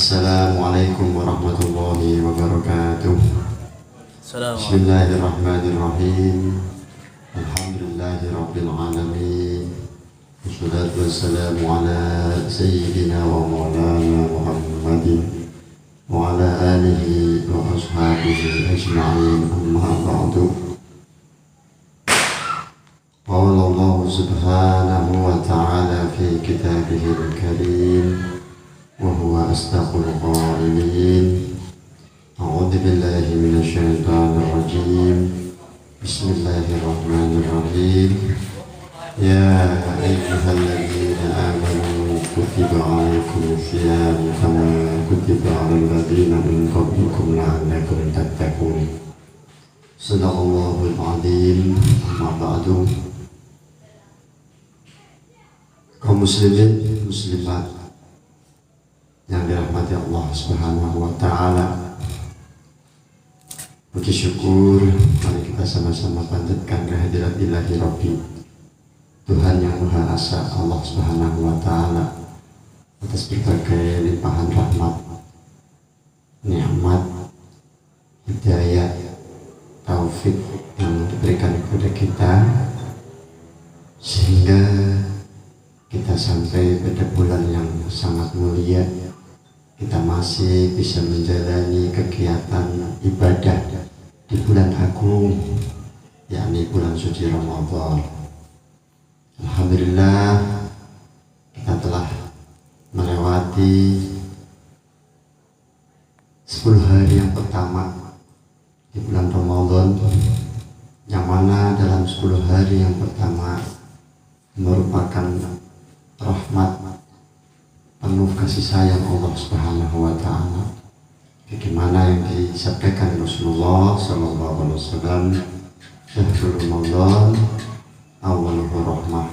Assalamualaikum warahmatullahi wabarakatuh. Bismillahirrahmanirrahim. Alhamdulillahi rabbil alamin. Wassalatu wassalamu ala sayyidina wa maulana Muhammadin wa ala alihi wa ashabihi ajma'in, amma ba'du. Qala Allah subhanahu wa ta'ala fi kitabihil karim wa huwa asdaqul qailin. A'udzu billahi minasy syaithanir rajim. Bismillahirrahmanirrahim. Ya ayyuhalladzina amanu kutiba 'alaikumus syiyam kama kutiba 'alal ladzina min qablikum la'allakum tattaqun. Shadaqallahul 'adzim. Amma ba'du. Kaum muslimin muslimat yang dirahmati Allah Subhanahu wa ta'ala, puji syukur mari kita sama-sama panjatkan kehadirat Ilahi Rabbi, Tuhan yang Maha Esa, Allah Subhanahu wa ta'ala, atas berbagai limpahan rahmat, nikmat, hidayah, taufik yang diberikan kepada kita, sehingga kita sampai pada bulan yang sangat mulia. Kita masih bisa menjalani kegiatan ibadah di bulan agung, yakni bulan suci Ramadan. Alhamdulillah, kita telah melewati 10 hari yang pertama di bulan Ramadan, yang mana dalam 10 hari yang pertama merupakan rahmat penuh kasih sayang Allah Subhanahu wa ta'ala, bagaimana yang disabdakan Rasulullah sallallahu alaihi wasallam, syahrul Ramadan awwaluhu rahmah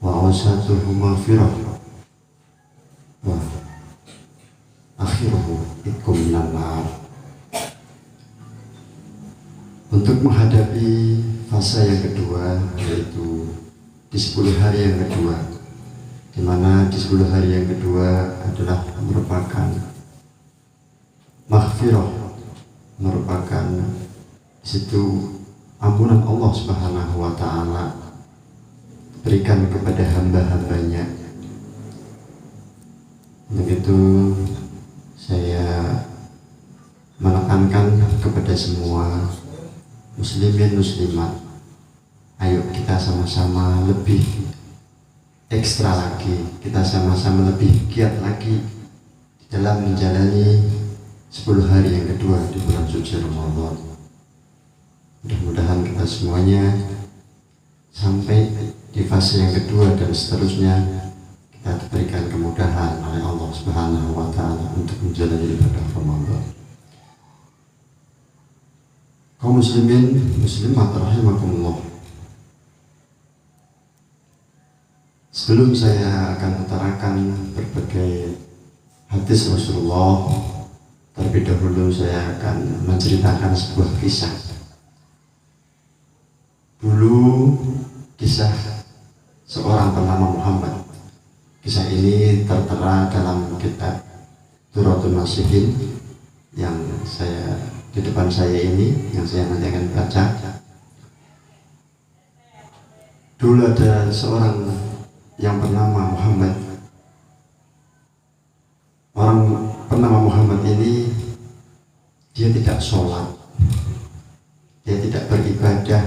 wa awsatuhu maghfirah wa akhiruhu itqum minan nar. Untuk menghadapi fase yang kedua, yaitu di 10 hari yang kedua, di mana di 10 hari yang kedua adalah merupakan maghfirah, merupakan situ ampunan Allah Subhanahu wa ta'ala berikan kepada hamba-hambanya. Begitu saya menekankan kepada semua muslimin muslimat, ayo kita sama-sama lebih ekstra lagi, kita sama-sama lebih giat lagi dalam menjalani 10 hari yang kedua di bulan suci Ramadan. Mudah-mudahan kita semuanya sampai di fase yang kedua dan seterusnya kita diberikan kemudahan oleh Allah Subhanahu wa ta'ala untuk menjalani ibadah Ramadan. Kaum muslimin muslimat rahimakumullah, sebelum saya akan utarakan berbagai hadis Rasulullah, terlebih dahulu saya akan menceritakan sebuah kisah. Dulu kisah seorang bernama Muhammad. Kisah ini tertera dalam kitab Durratun Nasihin yang saya di depan saya ini, yang saya nanti akan baca. Dulu ada seorang yang bernama Muhammad. Orang bernama Muhammad ini dia tidak sholat, dia tidak beribadah,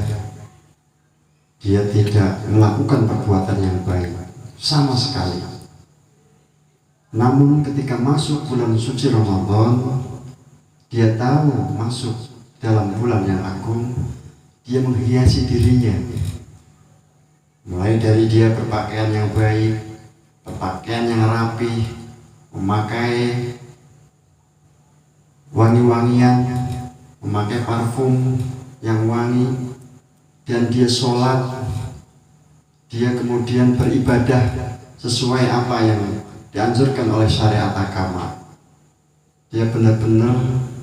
dia tidak melakukan perbuatan yang baik sama sekali. Namun ketika masuk bulan suci Ramadan, dia tahu masuk dalam bulan yang agung, dia menghiasi dirinya. Mulai dari dia berpakaian yang baik, berpakaian yang rapi, memakai wangi-wangian, memakai parfum yang wangi, dan dia sholat, dia kemudian beribadah sesuai apa yang dianjurkan oleh syariat agama. Dia benar-benar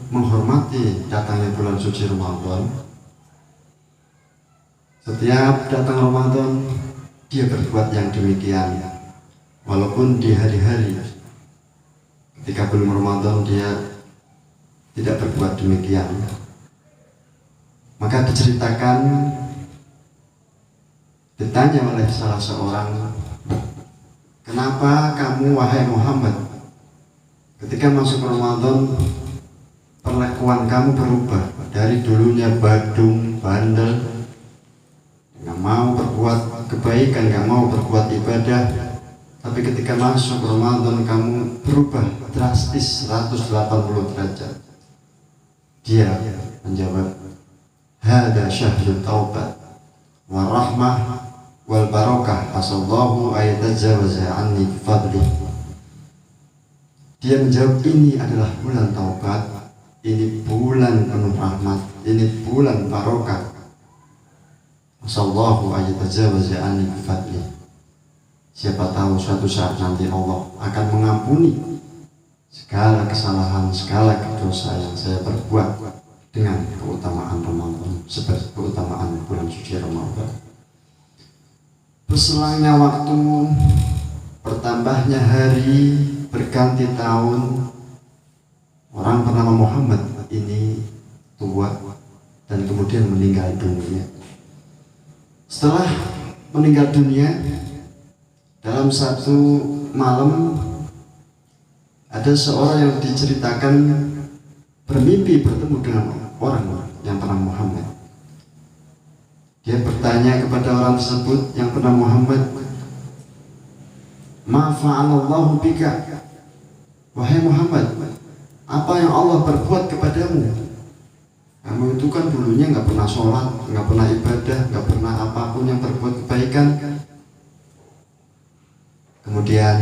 menghormati datangnya bulan suci Ramadan. Setiap datang Ramadan, dia berbuat yang demikian. Walaupun di hari-hari ketika belum Ramadan dia tidak berbuat demikian. Maka diceritakan, ditanya oleh salah seorang, kenapa kamu wahai Muhammad ketika masuk Ramadan perlakuan kamu berubah dari dulunya badung, bandel, nggak mau berbuat kebaikan, nggak mau berbuat ibadah, tapi ketika masuk Ramadan kamu berubah drastis 180 derajat. Dia menjawab, hada syahrul taubat wa rahmah wal barakah asallahu ayatajawaza anni bifadlih. Dia menjawab, ini adalah bulan taubat, ini bulan penuh rahmat, ini bulan barokah. Asallahu ayatajawaza anni bifadlih. Siapa tahu suatu saat nanti Allah akan mengampuni segala kesalahan, segala dosa yang saya perbuat dengan keutamaan Ramadan, sebagai keutamaan bulan suci Ramadan. Berselangnya waktu, bertambahnya hari, berganti tahun, orang bernama Muhammad ini tua dan kemudian meninggal dunia. Setelah meninggal dunia, dalam satu malam ada seorang yang diceritakan bermimpi bertemu dengan orang yang bernama Muhammad. Dia bertanya kepada orang tersebut yang bernama Muhammad, ma fa'alallahu bika, wahai Muhammad, apa yang Allah berbuat kepadamu? Kamu itu kan dulunya nggak pernah sholat, nggak pernah ibadah, nggak pernah apapun yang berbuat kebaikan. Kemudian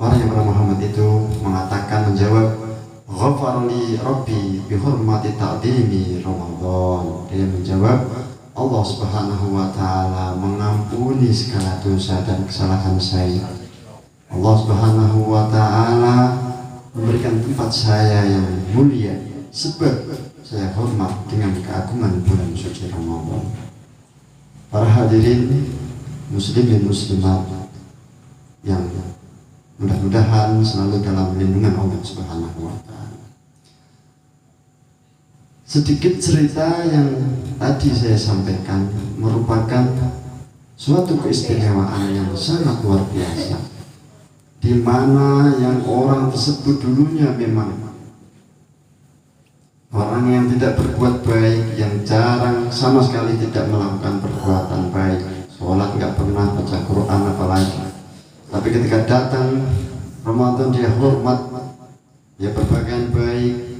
orang yang bernama Muhammad itu mengatakan, menjawab, ghafarli rabbi bihurmati ta'dimi Ramadan. Dia menjawab, Allah Subhanahu wa ta'ala mengampuni segala dosa dan kesalahan saya. Allah Subhanahu wa ta'ala memberikan tempat saya yang mulia sebab saya hormat dengan keagungan bulan suci Ramadan. Para hadirin muslimin muslimat yang mudah-mudahan selalu dalam lindungan Allah Subhanahu wa ta'ala. Sedikit cerita yang tadi saya sampaikan merupakan suatu keistimewaan yang sangat luar biasa, di mana yang orang tersebut dulunya memang orang yang tidak berbuat baik, yang jarang sama sekali tidak melakukan perbuatan baik, sholat nggak pernah, baca Quran apalagi. Tapi ketika datang Ramadan dia hormat, dia berpakaian baik,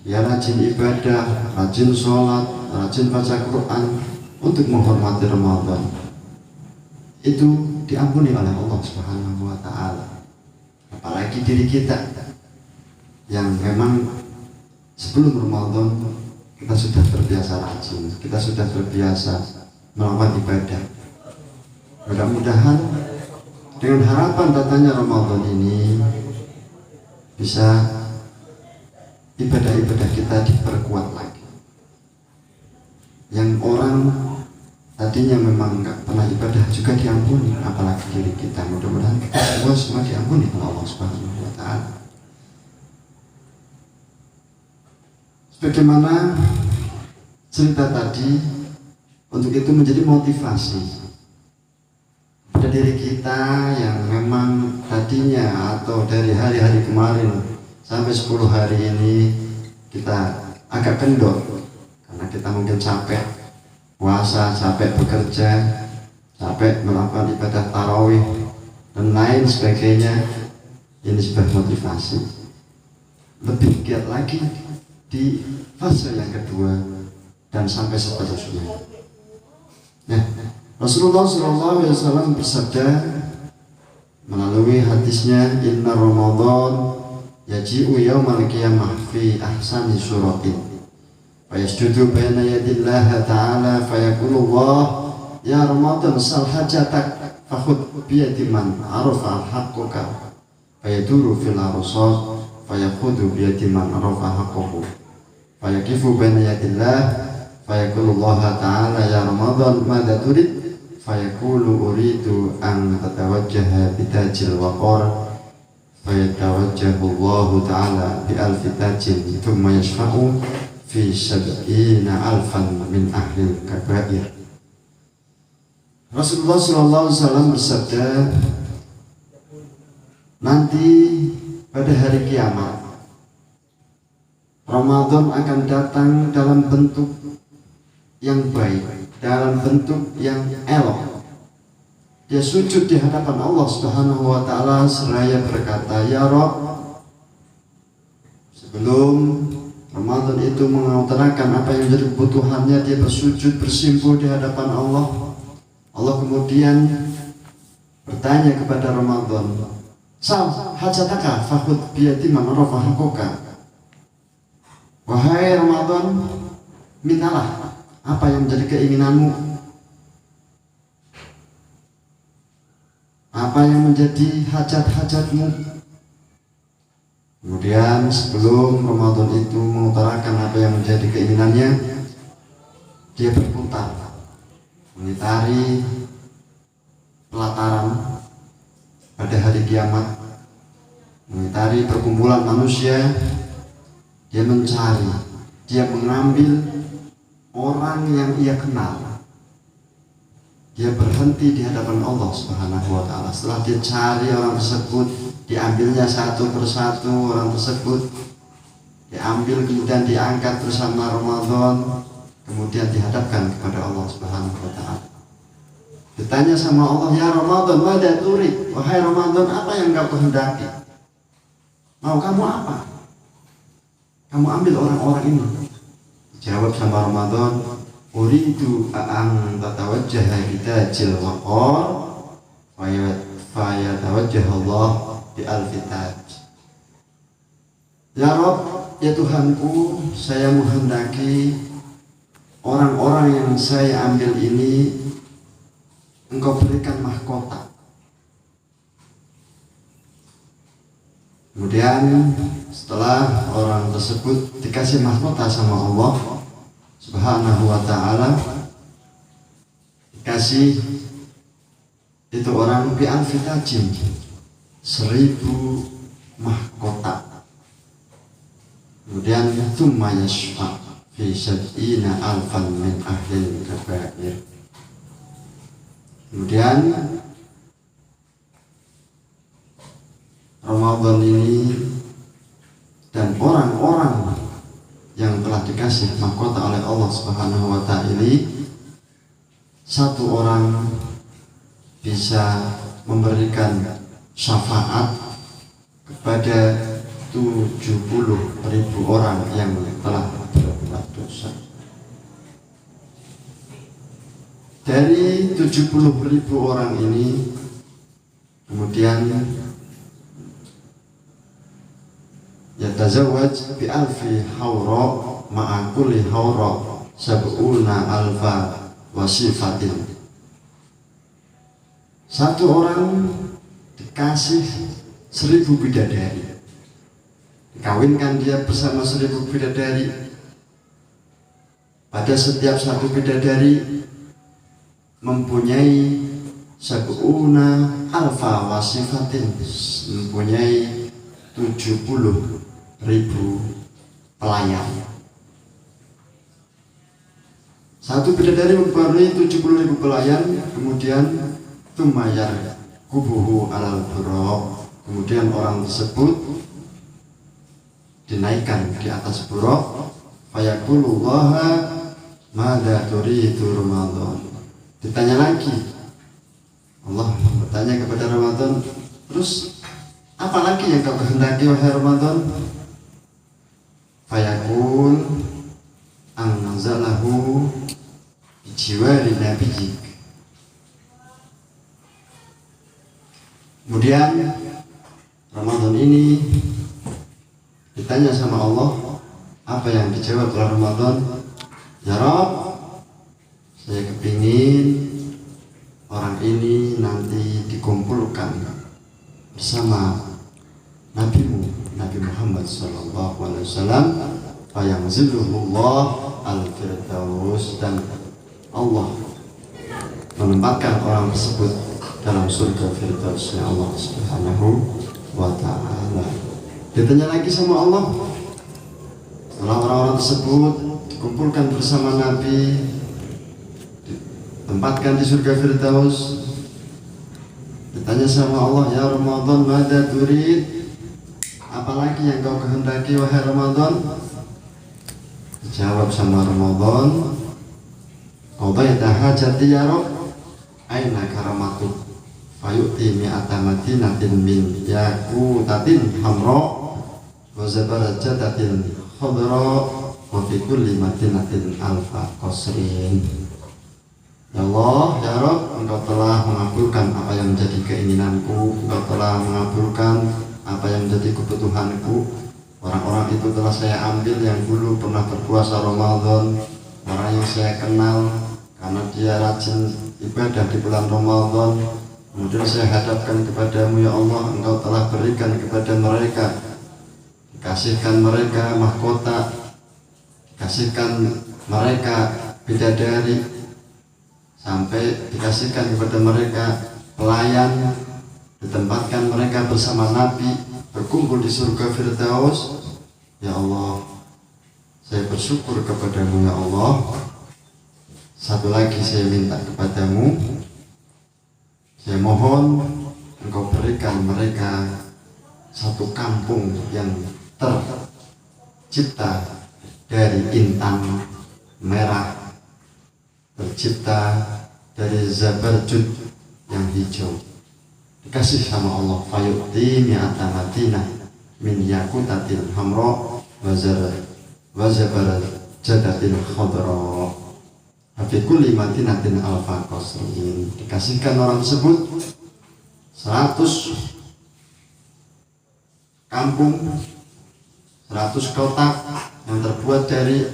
dia rajin ibadah, rajin sholat, rajin baca Quran untuk menghormati Ramadan. Itu diampuni oleh Allah Subhanahu wa ta'ala. Apalagi diri kita yang memang sebelum Ramadan kita sudah terbiasa rajin, kita sudah terbiasa melakukan ibadah. Mudah-mudahan dengan harapan datangnya Ramadan ini bisa ibadah-ibadah kita diperkuat lagi. Yang orang tadinya memang nggak pernah ibadah juga diampuni, apalagi diri kita. Mudah-mudahan kita semua diampuni oleh Allah Subhanahu wa ta'ala. Sebagaimana cerita tadi, untuk itu menjadi motivasi pada diri kita yang memang tadinya atau dari hari-hari kemarin sampai 10 hari ini kita agak kendor karena kita mungkin capek puasa, capek bekerja, capek melakukan ibadah tarawih dan lain sebagainya. Ini sebuah motivasi lebih giat lagi di fase yang kedua dan sampai seterusnya. Nah, Rasulullah SAW bersabda melalui hadisnya, inna Ramadan yaji'u yawmal qiyamah fi ahsani suratin fayasjudu baina yadillahi ta'ala fayaqulullah ya Ramadan sal hajatak fakhud biyadi man arafa al-haqquka fayaduru fil arsad fayakhudu biyadi man arafa haqqahu fayaqifu baina yadillah fayaqulullah ta'ala ya Ramadan madza turid fayaqulu uridu an tatawajjaha bitajil waqar fayatawajjahu Allah ta'ala bi alfi tajin thumma yashfa'u fi sab'ina alfan min ahli kabair. Rasulullah SAW bersabda, nanti pada hari kiamat Ramadan akan datang dalam bentuk yang baik, dalam bentuk yang elok. Dia sujud di hadapan Allah Subhanahu wa Ta'ala seraya berkata, ya Rabb, sebelum Ramadan itu mengutarakan apa yang menjadi kebutuhannya, dia bersujud bersimpuh di hadapan Allah. Allah kemudian bertanya kepada Ramadan, sal hajataka fakhud biyadi man rafa haqqaka. Wahai Ramadan, mintalah apa yang menjadi keinginanmu, apa yang menjadi hajat-hajatmu. Kemudian sebelum Ramadan itu mengutarakan apa yang menjadi keinginannya, dia berputar mengitari pelataran pada hari kiamat, mengitari perkumpulan manusia. Dia mencari, dia mengambil orang yang ia kenal. Dia berhenti di hadapan Allah Subhanahu wa Ta'ala. Setelah dia cari orang tersebut, diambilnya satu persatu orang tersebut, diambil kemudian diangkat bersama Ramadan, kemudian dihadapkan kepada Allah Subhanahu wa Ta'ala. Ditanya sama Allah, ya Ramadan, mada turid? Wahai Ramadan, apa yang kau kehendaki? Mau kamu apa? Kamu ambil orang-orang ini. Jawab sama Ramadan, uridu an tatawajjaha bitajil waqar fayatawajjaha Allah bi alfi taj. Ya Rabb, ya Tuhanku, saya menghendaki orang-orang yang saya ambil ini Engkau berikan mahkota. Kemudian setelah orang tersebut dikasih mahkota sama Allah Subhanahu wa Ta'ala, dikasih itu orang bi alfi tajin, 1000 mahkota. Kemudian tsumma yashfa fi sab'ina alfan min ahli kabair. Kemudian Ramadan ini dan orang-orang yang telah dikasih mahkota oleh Allah Subhanahu wa Ta'ala ini, satu orang bisa memberikan syafaat kepada 70.000 orang yang telah berbuat dosa. Dari 70.000 orang ini kemudian yatazawwaj bi alfi hawra ma'a kulli hawra sab'una alfa wasifatin. Satu orang dikasih 1000 bidadari, dikawinkan dia bersama 1000 bidadari. Pada setiap satu bidadari mempunyai sab'una alfa wasifatin, mempunyai 70.000 pelayan. Satu bidadari mempunyai 70.000 pelayan. Kemudian tumayar kubuhu alal buraq, kemudian orang tersebut dinaikkan di atas buraq. Fayaqulullaha madza turidu Ramadan. Ditanya lagi, Allah bertanya kepada Ramadan, terus apa lagi yang kau kehendaki wahai Ramadan? Fayaqul anzalahu bijiwari nabiyik. Kemudian Ramadan ini ditanya sama Allah, apa yang dijawab oleh Ramadan? Ya Rabb, saya kepingin orang ini nanti dikumpulkan bersama Nabimu, Nabi Muhammad SAW, yang zilluhullah al-firdaus, dan Allah menempatkan orang tersebut dalam surga firdausnya Allah Subhanahu wa ta'ala. Ditanya lagi sama Allah, setelah orang-orang tersebut dikumpulkan bersama Nabi, ditempatkan di surga Firdaus, ditanya sama Allah, ya Ramadan, mada turid, apalagi yang kau kehendaki wahai Ramadan? Dijawab sama Ramadan, qadaita hajati ya Rabb, aina karamatuk, fayu'ti mi'ata madinatin min yakutatin hamra wa zabarajatatin khadra wa fi kulli madinatin alfa qasrin. Ya Allah, ya Rabb, Engkau telah mengabulkan apa yang menjadi keinginanku, Engkau telah mengabulkan apa yang menjadi kebutuhanku. Orang-orang itu telah saya ambil yang dulu pernah berpuasa Ramadan, orang yang saya kenal karena dia rajin ibadah di bulan Ramadan. Kemudian saya hadapkan kepadamu, ya Allah, Engkau telah berikan kepada mereka, kasihkan mereka mahkota, kasihkan mereka bidadari, sampai dikasihkan kepada mereka pelayan, ditempatkan mereka bersama Nabi berkumpul di surga Firdaus. Ya Allah, saya bersyukur kepadamu ya Allah. Satu lagi saya minta kepadamu, saya mohon Engkau berikan mereka satu kampung yang tercipta dari intan merah, tercipta dari zabarjud yang hijau. Dikasih sama Allah, fayu'ti mi'ata madinah min yakutatil hamra wa zabarajadatil khadra fi kulli madinatin alfa qasrin. Dikasihkan orang tersebut 100 kampung, 100 kotak yang terbuat dari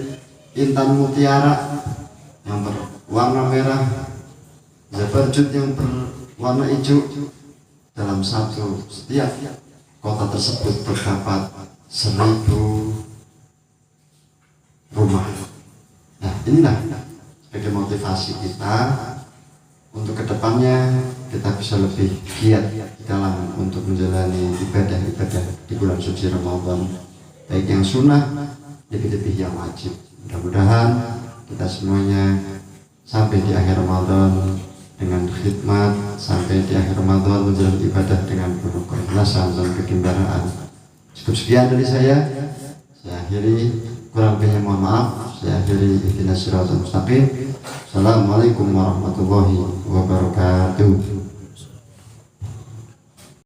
intan mutiara yang berwarna merah, zabarjud yang berwarna hijau. Dalam setiap kota tersebut terdapat 1000 rumah. Nah, inilah sebagai motivasi kita untuk kedepannya kita bisa lebih giat dalam untuk menjalani ibadah-ibadah di bulan suci Ramadan, baik yang sunnah lebih-lebih yang wajib. Mudah-mudahan kita semuanya sampai di akhir Ramadan dengan khidmat, sampai di akhir Ramadan menjalani ibadah dengan penuh keikhlasan dan kegembiraan. Cukup sekian dari saya akhiri, kurang lebihnya mohon maaf. Saya akhiri, ihdinas siratal mustaqim. Assalamualaikum warahmatullahi wabarakatuh.